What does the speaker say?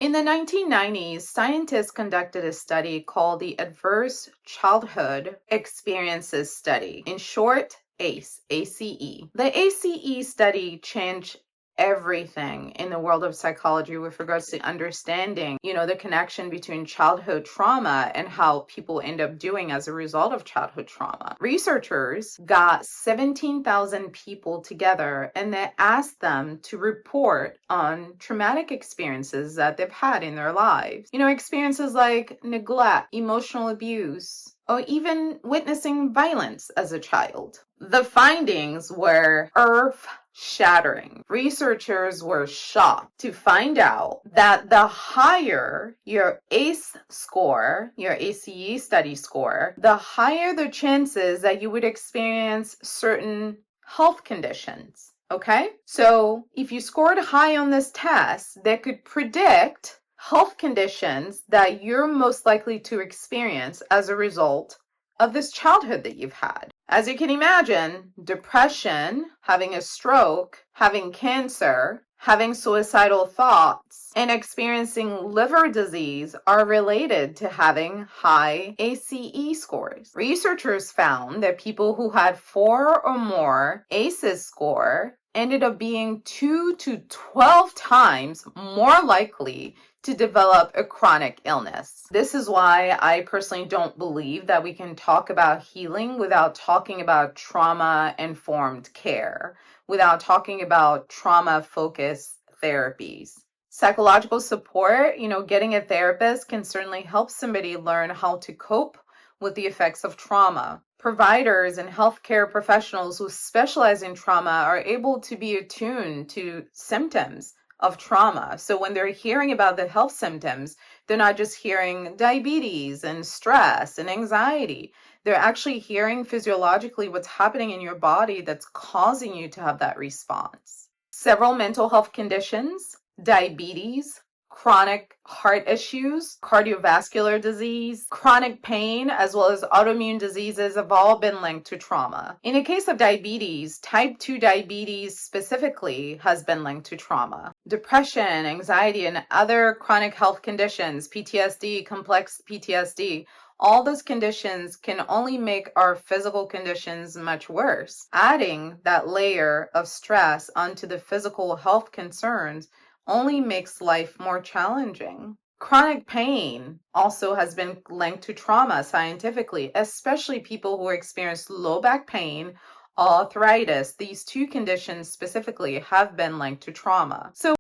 In the 1990s, scientists conducted a study called the Adverse Childhood Experiences Study, in short, ACE, ACE. The ACE study changed everything in the world of psychology with regards to understanding, the connection between childhood trauma and how people end up doing as a result of childhood trauma. Researchers got 17,000 people together and they asked them to report on traumatic experiences that they've had in their lives. Experiences like neglect, emotional abuse, or even witnessing violence as a child. The findings were earth-shattering. Researchers were shocked to find out that the higher your ACE score, your ACE study score, the higher the chances that you would experience certain health conditions. Okay? So if you scored high on this test, they could predict health conditions that you're most likely to experience as a result of this childhood that you've had. As you can imagine, depression, having a stroke, having cancer, having suicidal thoughts, and experiencing liver disease are related to having high ACE scores. Researchers found that people who had 4 or more ACEs score ended up being 2 to 12 times more likely to develop a chronic illness. This is why I personally don't believe that we can talk about healing without talking about trauma-informed care, without talking about trauma-focused therapies. Psychological support, getting a therapist can certainly help somebody learn how to cope with the effects of trauma. Providers and healthcare professionals who specialize in trauma are able to be attuned to symptoms of trauma. So when they're hearing about the health symptoms, they're not just hearing diabetes and stress and anxiety. They're actually hearing physiologically what's happening in your body that's causing you to have that response. Several mental health conditions, diabetes, chronic heart issues, cardiovascular disease, chronic pain, as well as autoimmune diseases have all been linked to trauma. In the case of diabetes, type 2 diabetes specifically has been linked to trauma. Depression, anxiety, and other chronic health conditions, PTSD, complex PTSD, all those conditions can only make our physical conditions much worse. Adding that layer of stress onto the physical health concerns only makes life more challenging. Chronic pain also has been linked to trauma scientifically, especially people who experience low back pain, arthritis. These two conditions specifically have been linked to trauma. So